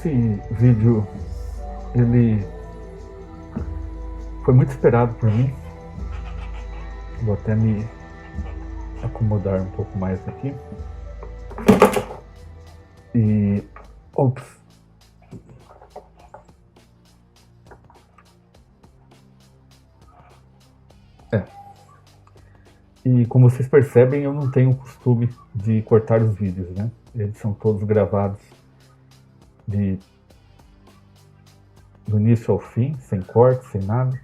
Esse vídeo, ele foi muito esperado por mim. Vou até me acomodar um pouco mais aqui. E... ops! E como vocês percebem, eu não tenho o costume de cortar os vídeos, né? Eles são todos gravados do início ao fim, sem corte, sem nada.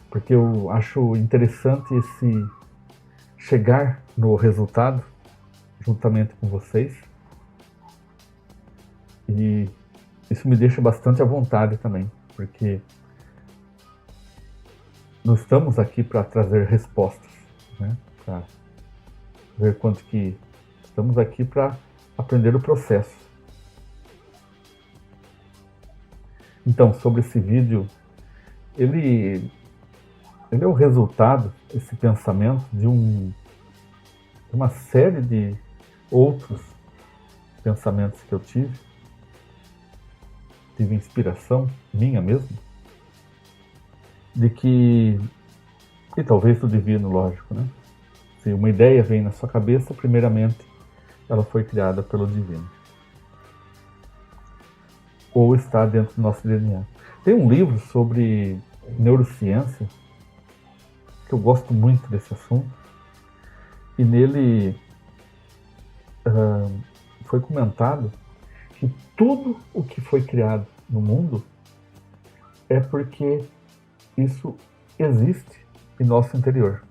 Porque eu acho interessante esse chegar no resultado juntamente com vocês. E isso me deixa bastante à vontade também, porque nós estamos aqui para trazer respostas, né? Para ver quanto que estamos aqui para aprender o processo. Então, sobre esse vídeo, ele é o resultado, esse pensamento, de uma série de outros pensamentos que eu tive inspiração minha mesmo, de que, e talvez do divino, lógico, né? Se uma ideia vem na sua cabeça, primeiramente ela foi criada pelo divino, ou está dentro do nosso DNA. Tem um livro sobre neurociência que eu gosto muito desse assunto, e nele foi comentado que tudo o que foi criado no mundo é porque isso existe em nosso interior.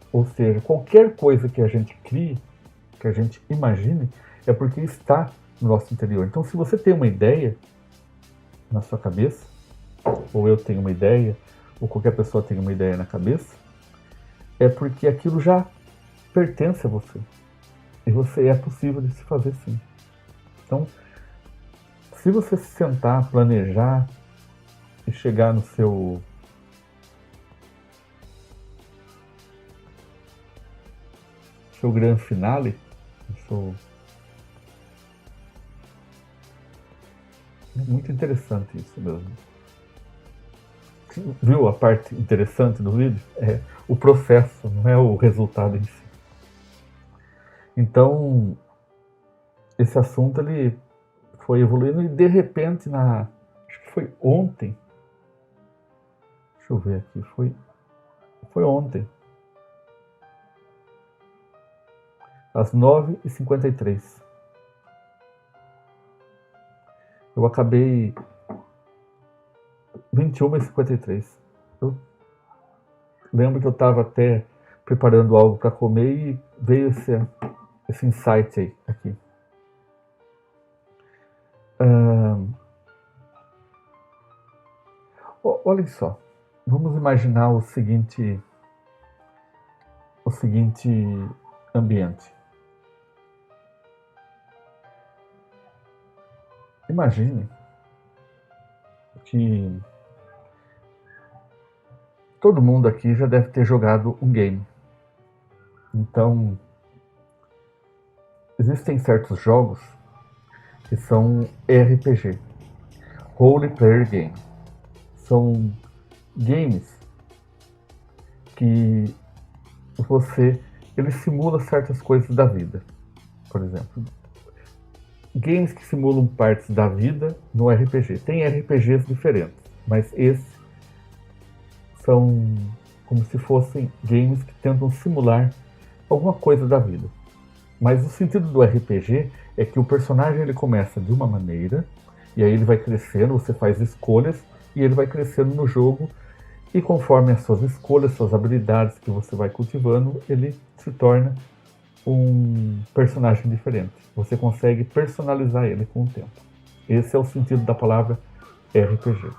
Ou seja, qualquer coisa que a gente crie, que a gente imagine, é porque está no nosso interior. Então, se você tem uma ideia na sua cabeça, ou eu tenho uma ideia, ou qualquer pessoa tem uma ideia na cabeça, é porque aquilo já pertence a você. E você é possível de se fazer sim. Então, se você se sentar, planejar e chegar no seu grande finale, é muito interessante isso mesmo. Viu a parte interessante do vídeo? É o processo, não é o resultado em si. Então, esse assunto ele foi evoluindo e de repente, acho que foi ontem, deixa eu ver aqui, foi ontem, às 9h53. Eu acabei 21h53. Eu lembro que eu estava até preparando algo para comer e veio esse insight aí, aqui. Olhem só, vamos imaginar o seguinte ambiente. Imagine que todo mundo aqui já deve ter jogado um game. Então, existem certos jogos que são RPG, Role Player Game. São games que ele simula certas coisas da vida. Por exemplo, games que simulam partes da vida no RPG. Tem RPGs diferentes, mas esses são como se fossem games que tentam simular alguma coisa da vida. Mas o sentido do RPG é que o personagem ele começa de uma maneira, e aí ele vai crescendo, você faz escolhas, e ele vai crescendo no jogo, e conforme as suas escolhas, suas habilidades que você vai cultivando, ele se torna um personagem diferente. Você consegue personalizar ele com o tempo. Esse é o sentido da palavra RPG.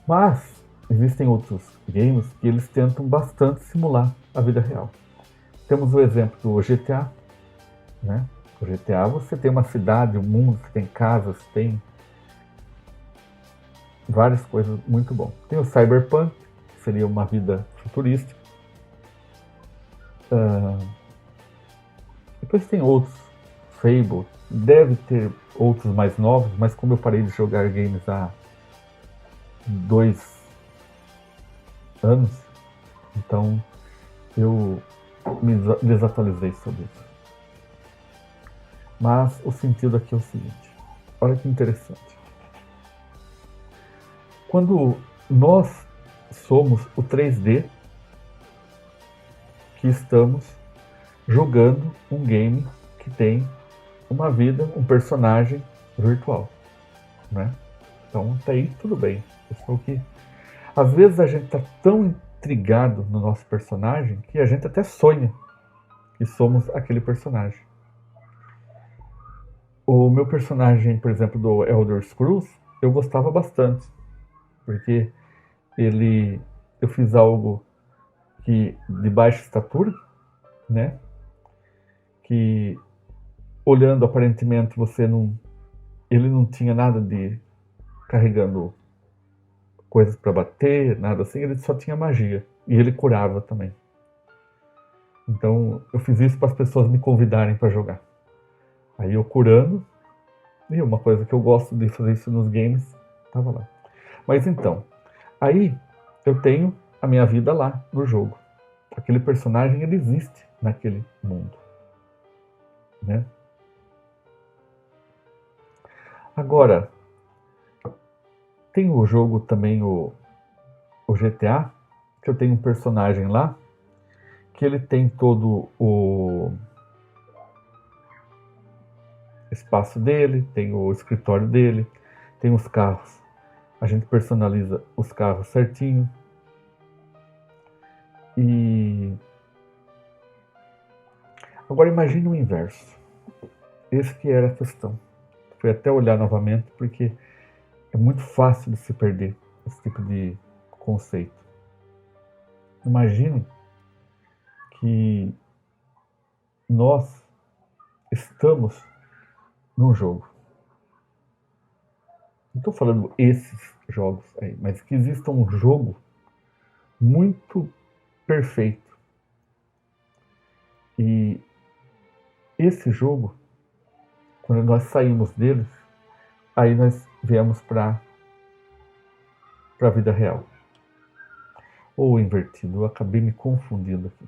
Mas existem outros games que eles tentam bastante simular a vida real. Temos o exemplo do GTA, né? O GTA você tem uma cidade, um mundo, você tem casas, tem várias coisas muito bom. Tem o Cyberpunk, que seria uma vida futurística. Depois tem outros Fable, deve ter outros mais novos, mas como eu parei de jogar games há 2 anos, então eu me desatualizei sobre isso. Mas o sentido aqui é o seguinte, olha que interessante. Quando nós somos o 3D que estamos jogando um game que tem uma vida, um personagem virtual, né? Então até aí tudo bem. Isso é o que... Às vezes a gente está tão intrigado no nosso personagem que a gente até sonha que somos aquele personagem. O meu personagem, por exemplo, do Elder Scrolls, eu gostava bastante, porque eu fiz algo que de baixa estatura, né? Que olhando aparentemente ele não tinha nada de carregando coisas para bater, nada assim, ele só tinha magia e ele curava também. Então eu fiz isso para as pessoas me convidarem para jogar. Aí eu curando, e uma coisa que eu gosto de fazer isso nos games, tava lá. Mas então, aí eu tenho a minha vida lá no jogo. Aquele personagem, ele existe naquele mundo, né? Agora, tem o jogo também, o GTA, que eu tenho um personagem lá, que ele tem todo o espaço dele, tem o escritório dele, tem os carros. A gente personaliza os carros certinho. E agora imagine o inverso. Esse que era a questão. Fui até olhar novamente porque é muito fácil de se perder esse tipo de conceito. Imagine que nós estamos num jogo. Não estou falando esses jogos aí, mas que exista um jogo muito perfeito. E esse jogo, quando nós saímos deles, aí nós viemos para a vida real. Ou invertido, eu acabei me confundindo aqui.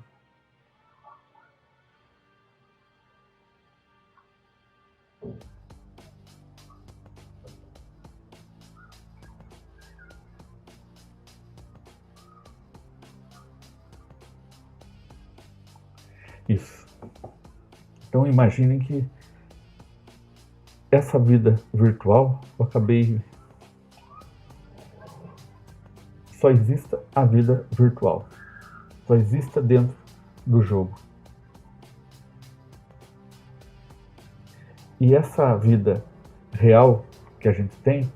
Isso. Então imaginem que essa vida virtual, eu acabei... Só exista a vida virtual. Só exista dentro do jogo. E essa vida real que a gente tem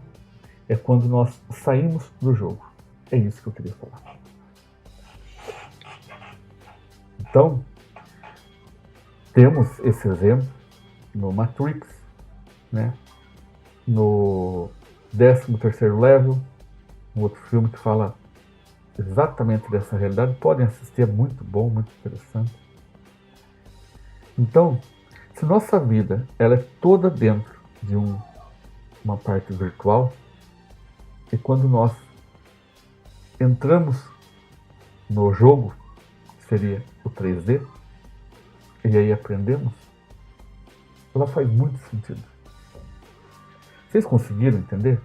é quando nós saímos do jogo. É isso que eu queria falar. Então, temos esse exemplo no Matrix, né? No 13º Level, um outro filme que fala exatamente dessa realidade. Podem assistir, é muito bom, muito interessante. Então, se nossa vida ela é toda dentro de uma parte virtual, e quando nós entramos no jogo, que seria o 3D, e aí aprendemos, ela faz muito sentido. Vocês conseguiram entender?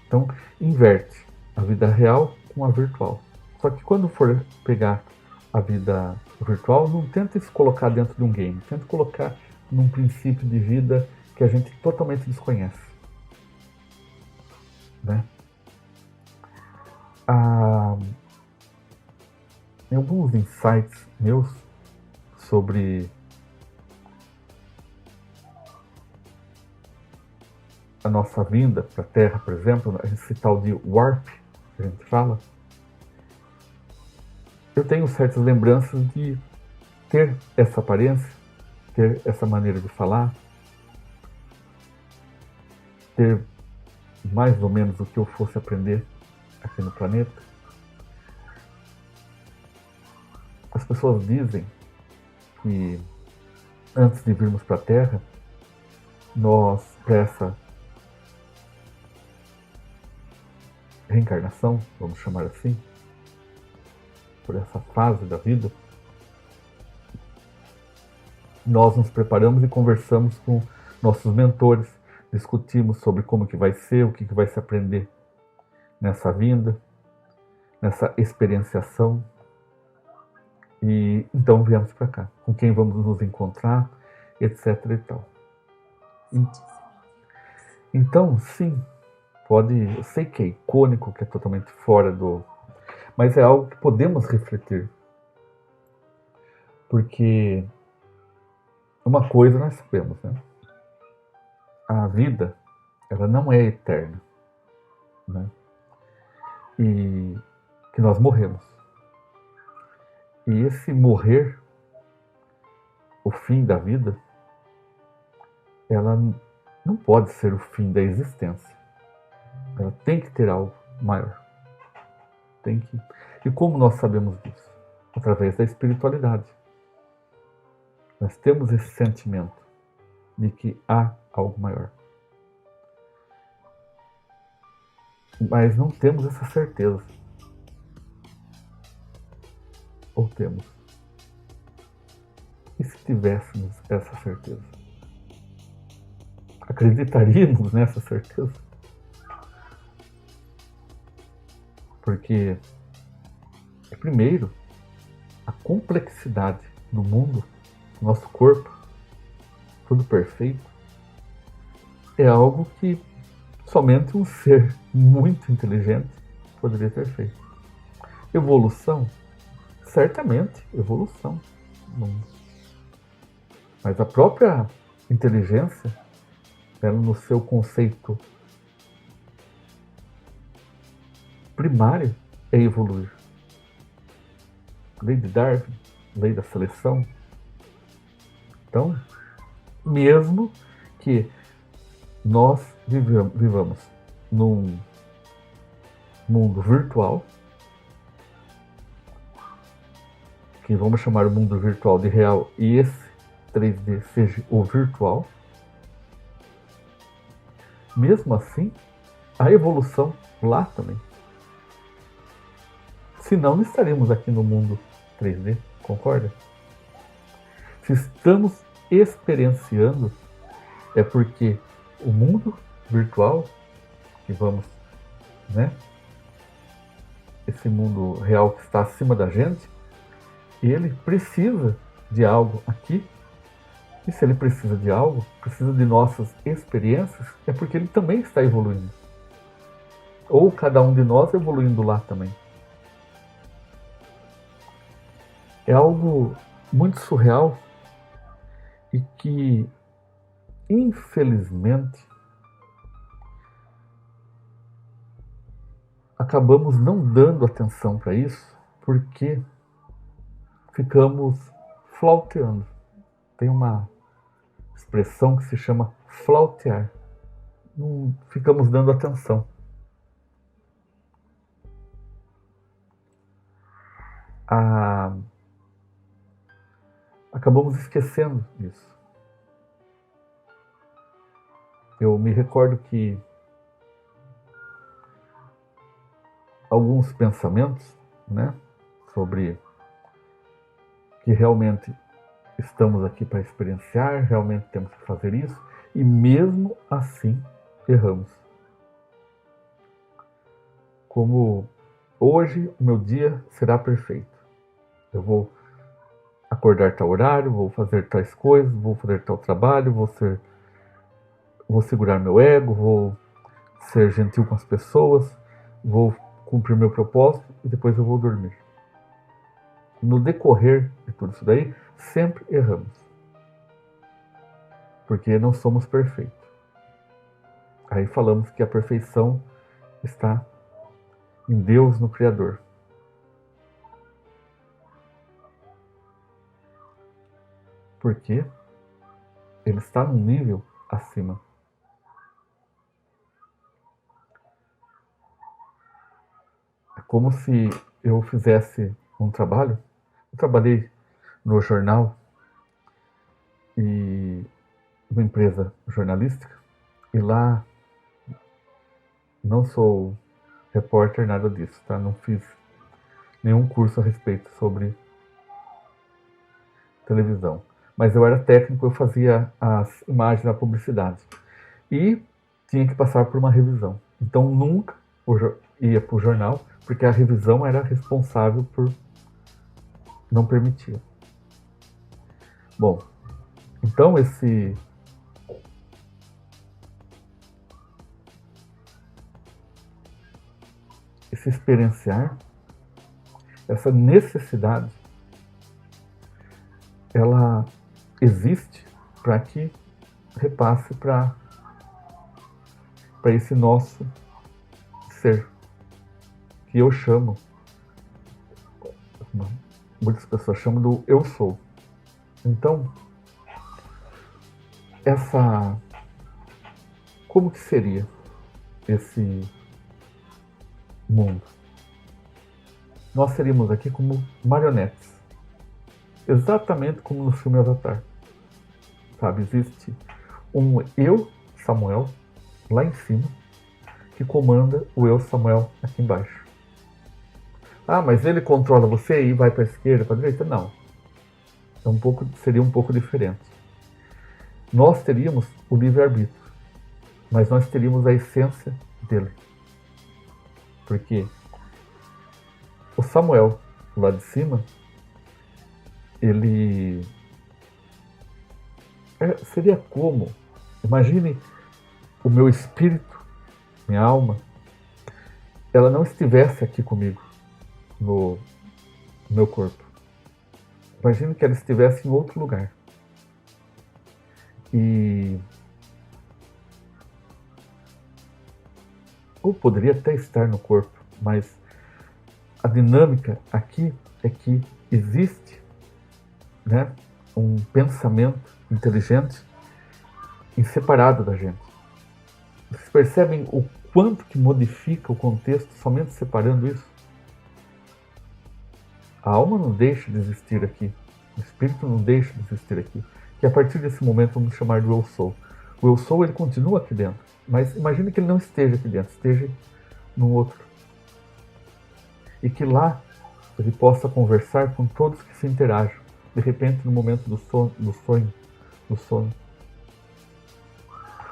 Então, inverte a vida real com a virtual. Só que quando for pegar a vida virtual, não tenta se colocar dentro de um game. Tenta colocar num princípio de vida que a gente totalmente desconhece, né? Em alguns insights meus sobre a nossa vinda para a Terra, por exemplo, esse tal de warp que a gente fala, eu tenho certas lembranças de ter essa aparência, ter essa maneira de falar, ter mais ou menos o que eu fosse aprender aqui no planeta. As pessoas dizem que antes de virmos para a Terra, nós, para essa reencarnação, vamos chamar assim, por essa fase da vida, nós nos preparamos e conversamos com nossos mentores, discutimos sobre como que vai ser, o que vai se aprender nessa vinda, nessa experienciação. E então viemos para cá, com quem vamos nos encontrar, etc e tal. Então, sim, pode, eu sei que é icônico, que é totalmente fora do... Mas é algo que podemos refletir. Porque uma coisa nós sabemos, né? A vida, ela não é eterna, né? E que nós morremos. E esse morrer, o fim da vida, ela não pode ser o fim da existência. Ela tem que ter algo maior. Tem que... E como nós sabemos disso? Através da espiritualidade. Nós temos esse sentimento de que há algo maior. Mas não temos essa certeza. Ou temos? E se tivéssemos essa certeza? Acreditaríamos nessa certeza? Porque, primeiro, a complexidade do mundo, do nosso corpo, tudo perfeito, é algo que somente um ser muito inteligente poderia ter feito. Evolução? Certamente, evolução. Mas a própria inteligência, ela no seu conceito primário, é evoluir. Lei de Darwin, lei da seleção. Então, mesmo que nós vivamos num mundo virtual, que vamos chamar o mundo virtual de real, e esse 3D seja o virtual, mesmo assim, a evolução lá também. Senão não estaríamos aqui no mundo 3D, concorda? Se estamos experienciando, é porque o mundo virtual, que vamos, né? Esse mundo real que está acima da gente, ele precisa de algo aqui. E se ele precisa de algo, precisa de nossas experiências, é porque ele também está evoluindo. Ou cada um de nós evoluindo lá também. É algo muito surreal e que, infelizmente, acabamos não dando atenção para isso porque ficamos flauteando. Tem uma expressão que se chama flautear. Não ficamos dando atenção. Acabamos esquecendo disso. Eu me recordo que alguns pensamentos, né, sobre que realmente estamos aqui para experienciar, realmente temos que fazer isso, e mesmo assim erramos. Como hoje o meu dia será perfeito. Eu vou acordar tal horário, vou fazer tais coisas, vou fazer tal trabalho, vou segurar meu ego, vou ser gentil com as pessoas, vou cumprir meu propósito e depois eu vou dormir. No decorrer de tudo isso daí, sempre erramos. Porque não somos perfeitos. Aí falamos que a perfeição está em Deus, no Criador. Porque ele está num nível acima. É como se eu fizesse um trabalho. Eu trabalhei no jornal e uma empresa jornalística, e lá não sou repórter, nada disso, tá? Não fiz nenhum curso a respeito sobre televisão. Mas eu era técnico, eu fazia as imagens da publicidade. E tinha que passar por uma revisão. Então nunca ia para o jornal, porque a revisão era responsável por não permitir. Bom, então esse experienciar, essa necessidade, ela existe para que repasse para esse nosso ser, que eu chamo, muitas pessoas chamam do eu sou. Então, como que seria esse mundo? Nós seríamos aqui como marionetes, exatamente como no filme Avatar. Sabe, existe um eu, Samuel, lá em cima, que comanda o eu, Samuel, aqui embaixo. Ah, mas ele controla você e vai para a esquerda, para a direita? Não. Seria um pouco diferente. Nós teríamos o livre-arbítrio, mas nós teríamos a essência dele. Porque o Samuel, lá de cima, ele seria como? Imagine o meu espírito, minha alma, ela não estivesse aqui comigo, no meu corpo. Imagine que ela estivesse em outro lugar. Ou poderia até estar no corpo, mas a dinâmica aqui é que existe, né, um pensamento inteligente separado da gente. Vocês percebem o quanto que modifica o contexto somente separando isso? A alma não deixa de existir aqui, o espírito não deixa de existir aqui, que a partir desse momento vamos chamar do eu sou. O eu sou, ele continua aqui dentro, mas imagine que ele não esteja aqui dentro, esteja no outro. E que lá ele possa conversar com todos que se interagem, de repente no momento do sono.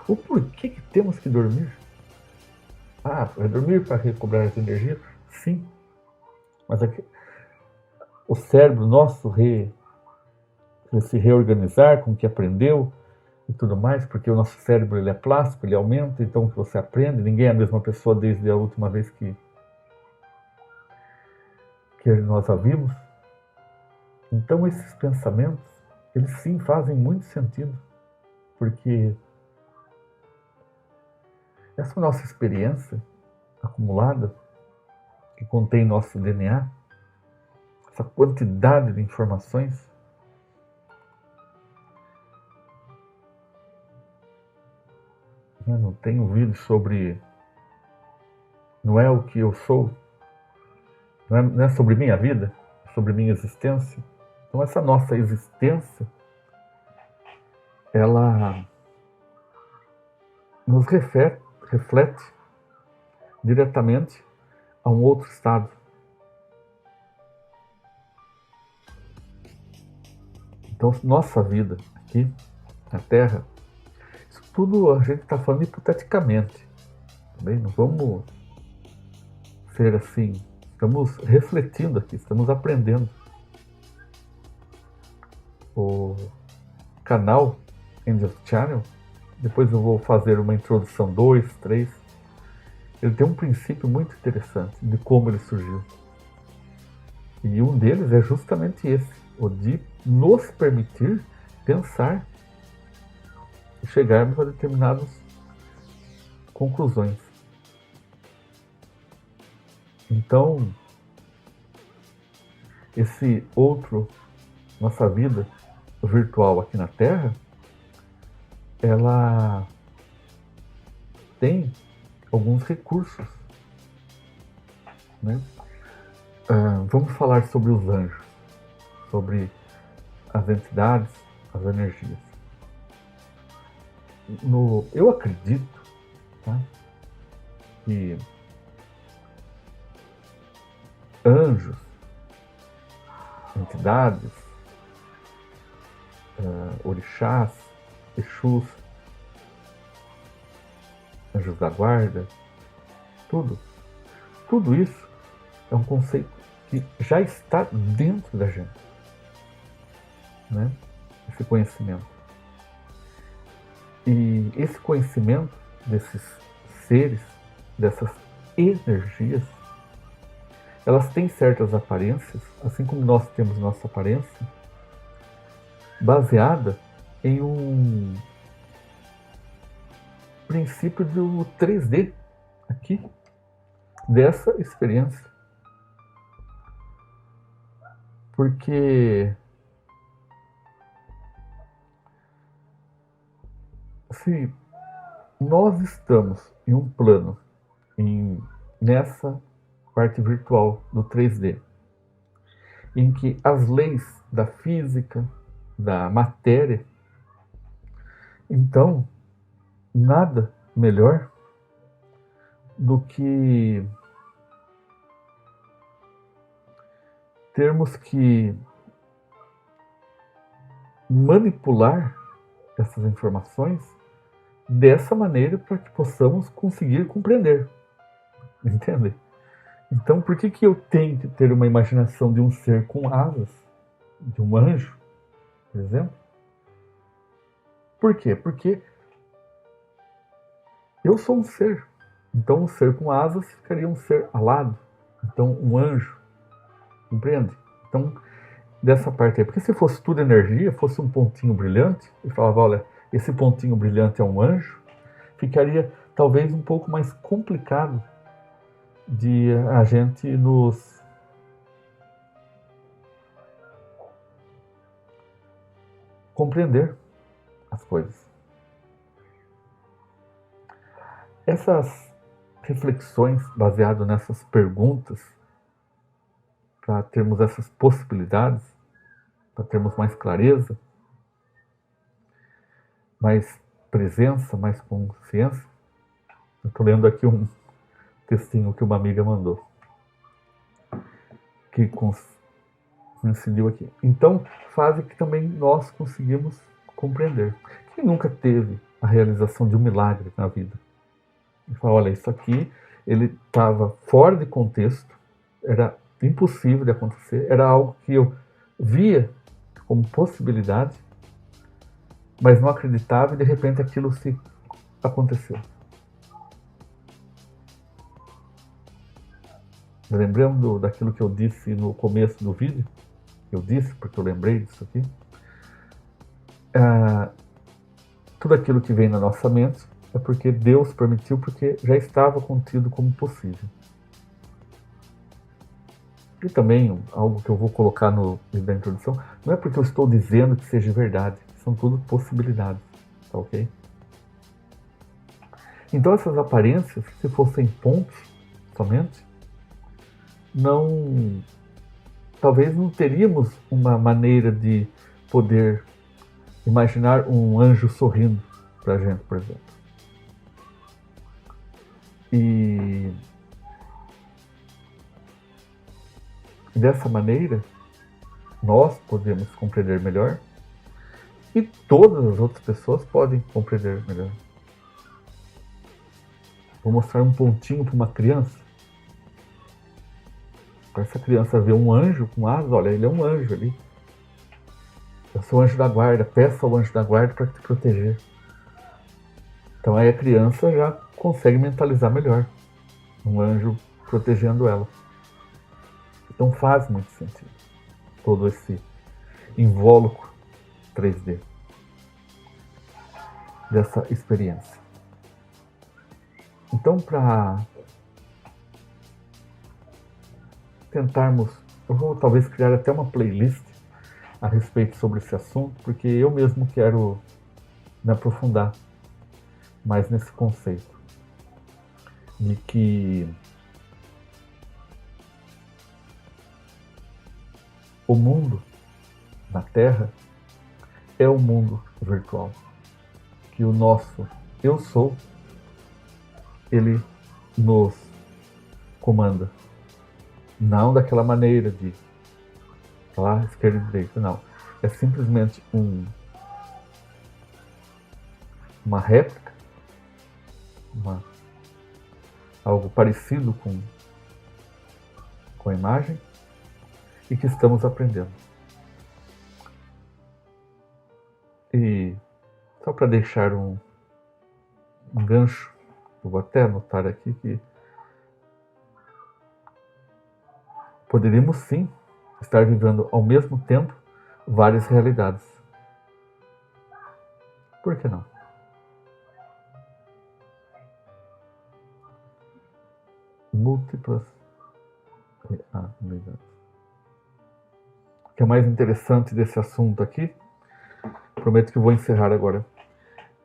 O porquê que temos que dormir? Ah, é dormir para recobrar as energias? Sim. Mas aqui, o cérebro nosso se reorganizar com o que aprendeu e tudo mais, porque o nosso cérebro ele é plástico, ele aumenta, então o que você aprende, ninguém é a mesma pessoa desde a última vez que nós a vimos. Então esses pensamentos, eles sim fazem muito sentido, porque essa nossa experiência acumulada, que contém nosso DNA, essa quantidade de informações, eu não tenho vídeo sobre, não é o que eu sou, não é sobre minha vida, é sobre minha existência. Então essa nossa existência, ela nos reflete diretamente a um outro estado. Então nossa vida aqui na Terra, isso tudo a gente está falando hipoteticamente. Também não vamos ser assim. Estamos refletindo aqui, estamos aprendendo. O canal Angel Channel, depois eu vou fazer uma introdução 2, 3. Ele tem um princípio muito interessante de como ele surgiu. E um deles é justamente esse, o de nos permitir pensar e chegarmos a determinadas conclusões. Então, esse outro, nossa vida virtual aqui na Terra, ela tem alguns recursos, né? Vamos falar sobre os anjos, sobre as entidades, as energias. eu acredito, tá, que anjos, entidades, orixás, exus, anjos da guarda, tudo isso é um conceito que já está dentro da gente, né? Esse conhecimento. E esse conhecimento desses seres, dessas energias, elas têm certas aparências, assim como nós temos nossa aparência, baseada em um princípio do 3D aqui, dessa experiência. Porque se nós estamos em um plano, nessa parte virtual do 3D, em que as leis da física, da matéria, então nada melhor do que termos que manipular essas informações dessa maneira para que possamos conseguir compreender. Entende? Então, por que eu tenho que ter uma imaginação de um ser com asas, de um anjo, por exemplo? Por quê? Porque eu sou um ser. Então, um ser com asas ficaria um ser alado. Então, um anjo. Compreende? Então, dessa parte aí. Porque se fosse tudo energia, fosse um pontinho brilhante, e falava, olha, esse pontinho brilhante é um anjo, ficaria talvez um pouco mais complicado de a gente nos compreender as coisas. Essas reflexões baseadas nessas perguntas, para termos essas possibilidades, para termos mais clareza, mais presença, mais consciência. Eu estou lendo aqui um textinho que uma amiga mandou, que coincidiu aqui. Então, fase que também nós conseguimos compreender. Quem nunca teve a realização de um milagre na vida? E fala, olha, isso aqui, ele estava fora de contexto, era impossível de acontecer, era algo que eu via como possibilidade, mas não acreditava, e de repente aquilo se aconteceu. Lembrando daquilo que eu disse no começo do vídeo, eu disse porque eu lembrei disso aqui, tudo aquilo que vem na nossa mente é porque Deus permitiu, porque já estava contido como possível. E também, algo que eu vou colocar no vídeo da introdução, não é porque eu estou dizendo que seja verdade, são tudo possibilidades, tá ok? Então essas aparências, se fossem pontos somente, talvez não teríamos uma maneira de poder imaginar um anjo sorrindo para a gente, por exemplo. E dessa maneira, nós podemos compreender melhor e todas as outras pessoas podem compreender melhor. Vou mostrar um pontinho para uma criança. Para essa criança ver um anjo com asas, olha, ele é um anjo ali. Eu sou o anjo da guarda, peça ao anjo da guarda para te proteger. Então aí a criança já consegue mentalizar melhor um anjo protegendo ela. Então faz muito sentido todo esse invólucro 3D dessa experiência. Então, para tentarmos, eu vou talvez criar até uma playlist a respeito sobre esse assunto, porque eu mesmo quero me aprofundar mais nesse conceito de que o mundo na Terra é um mundo virtual. que o nosso eu sou, ele nos comanda. Não daquela maneira de lá, esquerda e direita, não. É simplesmente uma réplica, algo parecido com a imagem, e que estamos aprendendo. E só para deixar um gancho, eu vou até anotar aqui que poderíamos sim estar vivendo ao mesmo tempo várias realidades. Por que não? Múltiplas realidades. O que é mais interessante desse assunto aqui, prometo que vou encerrar agora,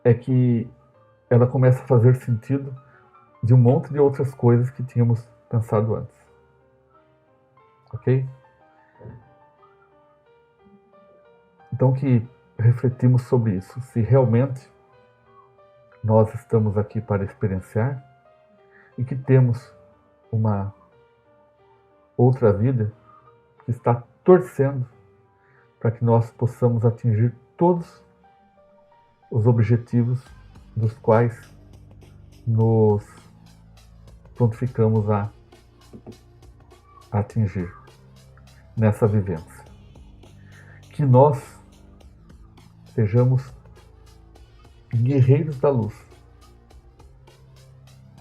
é que ela começa a fazer sentido de um monte de outras coisas que tínhamos pensado antes. Ok? Então que refletimos sobre isso. Se realmente nós estamos aqui para experienciar e que temos uma outra vida que está torcendo para que nós possamos atingir todos os objetivos dos quais nos prontificamos a atingir nessa vivência. Que nós sejamos guerreiros da luz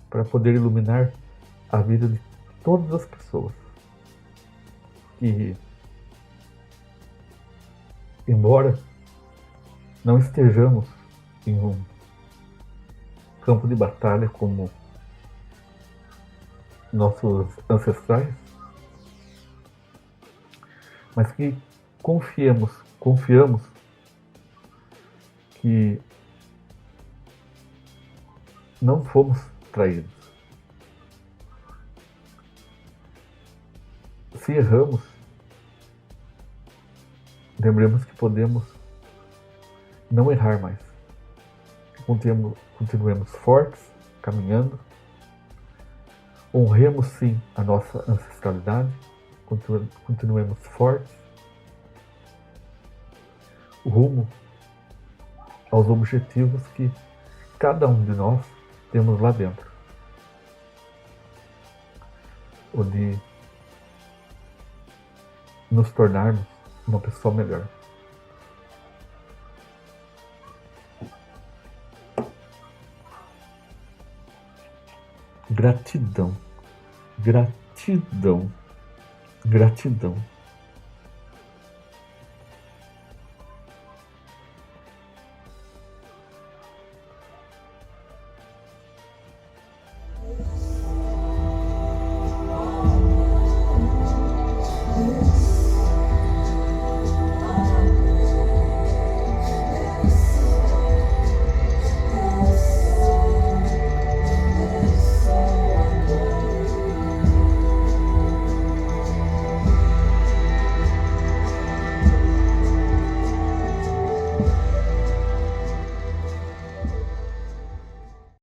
para poder iluminar a vida de todas as pessoas que, embora não estejamos em um campo de batalha como nossos ancestrais, mas que confiamos que não fomos traídos. Se erramos, lembremos que podemos não errar mais. Continuemos fortes, caminhando. Honremos sim a nossa ancestralidade. Continuemos fortes. Rumo aos objetivos que cada um de nós temos lá dentro. O de nos tornarmos uma pessoa melhor. Gratidão, gratidão, gratidão.